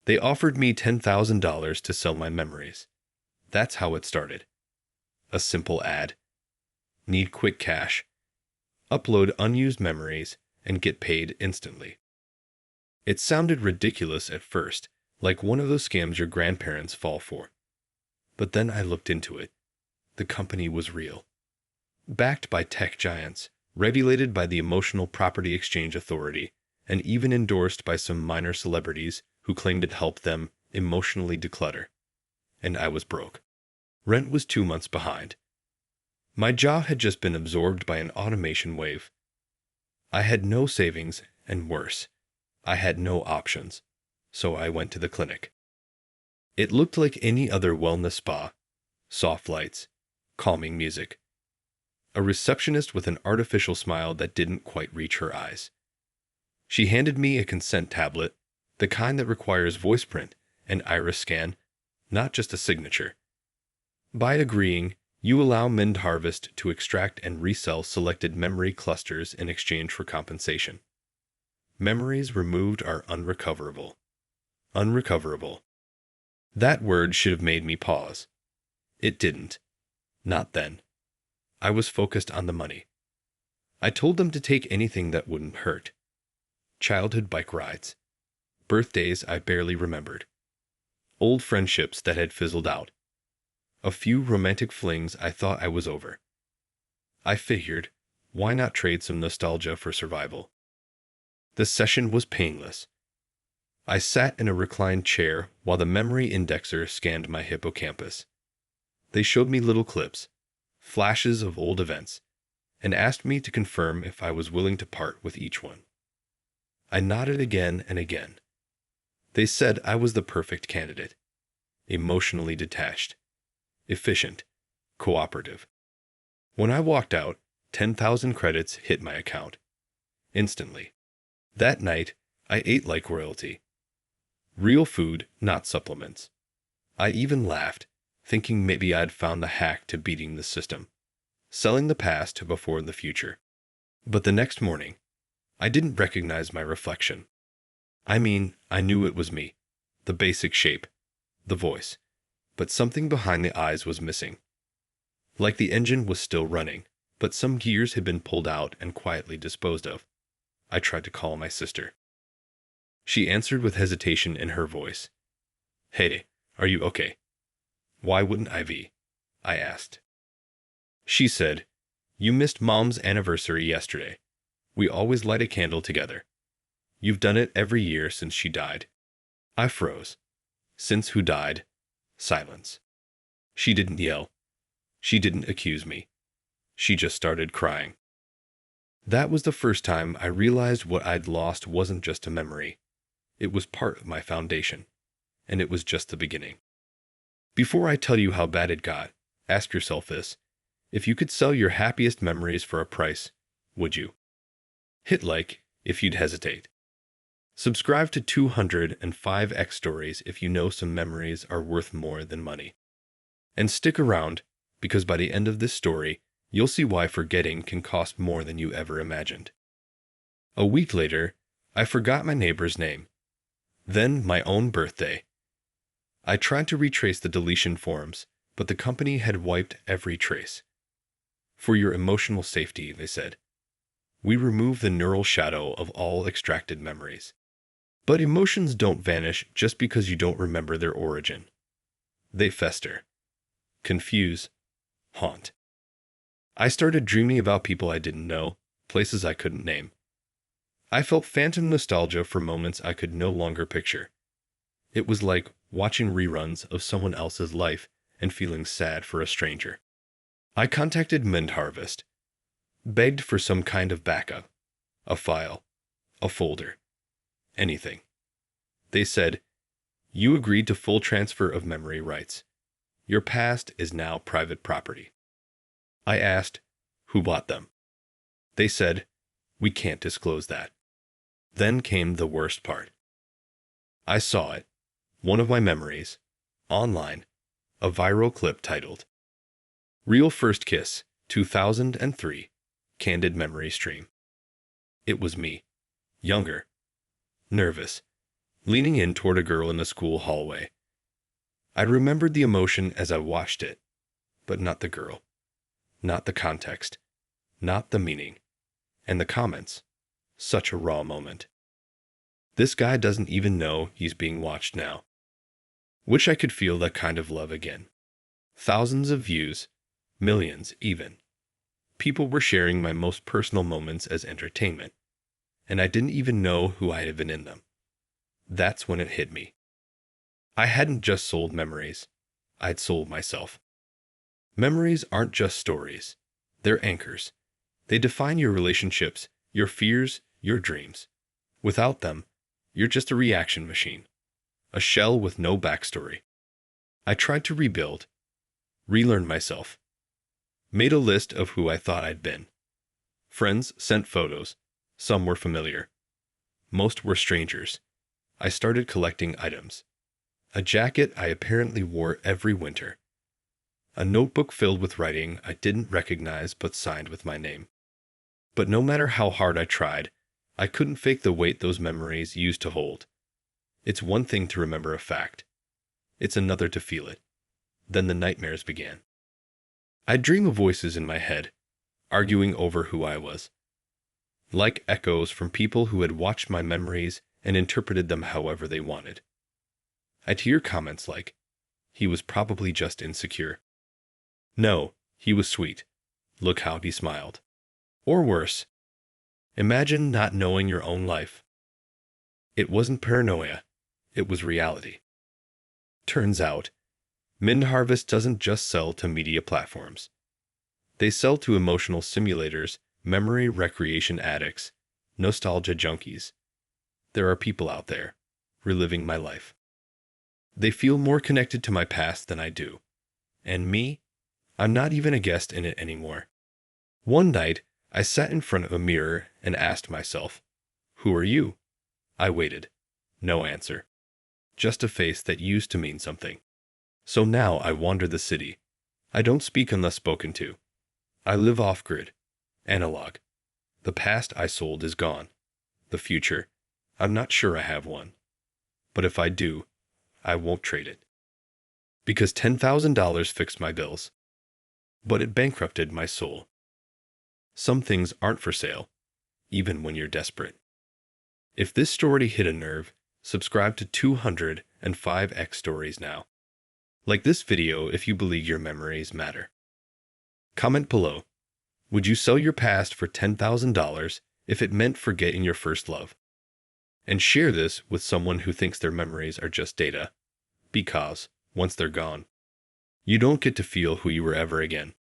They offered me $10,000 to sell my memories. That's how it started. A simple ad. Need quick cash. Upload unused memories and get paid instantly. It sounded ridiculous at first, like one of those scams your grandparents fall for. But then I looked into it. The company was real. Backed by tech giants, regulated by the Emotional Property Exchange Authority, and even endorsed by some minor celebrities who claimed it helped them emotionally declutter. And I was broke. Rent was 2 months behind. My job had just been absorbed by an automation wave. I had no savings, and worse, I had no options, so I went to the clinic. It looked like any other wellness spa. Soft lights, calming music. A receptionist with an artificial smile that didn't quite reach her eyes. She handed me a consent tablet, the kind that requires voice print and iris scan, not just a signature. By agreeing, you allow Mind Harvest to extract and resell selected memory clusters in exchange for compensation. Memories removed are unrecoverable. Unrecoverable. That word should have made me pause. It didn't. Not then. I was focused on the money. I told them to take anything that wouldn't hurt. Childhood bike rides. Birthdays I barely remembered. Old friendships that had fizzled out. A few romantic flings I thought I was over. I figured, why not trade some nostalgia for survival? The session was painless. I sat in a reclined chair while the memory indexer scanned my hippocampus. They showed me little clips, flashes of old events, and asked me to confirm if I was willing to part with each one. I nodded again and again. They said I was the perfect candidate. Emotionally detached. Efficient. Cooperative. When I walked out, 10,000 credits hit my account. Instantly. That night, I ate like royalty. Real food, not supplements. I even laughed, thinking maybe I'd found the hack to beating the system. Selling the past before the future. But the next morning, I didn't recognize my reflection. I mean, I knew it was me. The basic shape. The voice. But something behind the eyes was missing. Like the engine was still running, but some gears had been pulled out and quietly disposed of. I tried to call my sister. She answered with hesitation in her voice. Hey, are you okay? Why wouldn't I be? I asked. She said, you missed Mom's anniversary yesterday. We always light a candle together. You've done it every year since she died. I froze. Since who died? Silence. She didn't yell. She didn't accuse me. She just started crying. That was the first time I realized what I'd lost wasn't just a memory. It was part of my foundation. And it was just the beginning. Before I tell you how bad it got, ask yourself this. If you could sell your happiest memories for a price, would you? Hit like if you'd hesitate. Subscribe to 205X Stories if you know some memories are worth more than money. And stick around, because by the end of this story, you'll see why forgetting can cost more than you ever imagined. A week later, I forgot my neighbor's name. Then my own birthday. I tried to retrace the deletion forms, but the company had wiped every trace. For your emotional safety, they said. We remove the neural shadow of all extracted memories. But emotions don't vanish just because you don't remember their origin. They fester, confuse, haunt. I started dreaming about people I didn't know, places I couldn't name. I felt phantom nostalgia for moments I could no longer picture. It was like watching reruns of someone else's life and feeling sad for a stranger. I contacted Mind Harvest, begged for some kind of backup, a file, a folder, anything. They said, you agreed to full transfer of memory rights. Your past is now private property. I asked, who bought them? They said, we can't disclose that. Then came the worst part. I saw it, one of my memories, online, a viral clip titled, Real First Kiss, 2003, Candid Memory Stream. It was me, younger, nervous, leaning in toward a girl in the school hallway. I remembered the emotion as I watched it, but not the girl, not the context, not the meaning, and the comments. Such a raw moment. This guy doesn't even know he's being watched now. Wish I could feel that kind of love again. Thousands of views, millions even. People were sharing my most personal moments as entertainment, and I didn't even know who I had been in them. That's when it hit me. I hadn't just sold memories, I'd sold myself. Memories aren't just stories, they're anchors. They define your relationships, your fears, your dreams. Without them, you're just a reaction machine, a shell with no backstory. I tried to rebuild, relearn myself, made a list of who I thought I'd been. Friends sent photos, some were familiar. Most were strangers. I started collecting items. A jacket I apparently wore every winter. A notebook filled with writing I didn't recognize but signed with my name. But no matter how hard I tried, I couldn't fake the weight those memories used to hold. It's one thing to remember a fact. It's another to feel it. Then the nightmares began. I'd dream of voices in my head, arguing over who I was. Like echoes from people who had watched my memories and interpreted them however they wanted. I'd hear comments like, "He was probably just insecure." "No, he was sweet. Look how he smiled." Or worse, "Imagine not knowing your own life." It wasn't paranoia, it was reality. Turns out, Mind Harvest doesn't just sell to media platforms. They sell to emotional simulators, memory recreation addicts, nostalgia junkies. There are people out there, reliving my life. They feel more connected to my past than I do. And me? I'm not even a guest in it anymore. One night, I sat in front of a mirror and asked myself, "Who are you?" I waited. No answer. Just a face that used to mean something. So now I wander the city. I don't speak unless spoken to. I live off-grid. Analog. The past I sold is gone. The future, I'm not sure I have one. But if I do, I won't trade it. Because $10,000 fixed my bills. But it bankrupted my soul. Some things aren't for sale, even when you're desperate. If this story hit a nerve, subscribe to 205X Stories now. Like this video if you believe your memories matter. Comment below. Would you sell your past for $10,000 if it meant forgetting your first love? And share this with someone who thinks their memories are just data. Because, once they're gone, you don't get to feel who you were ever again.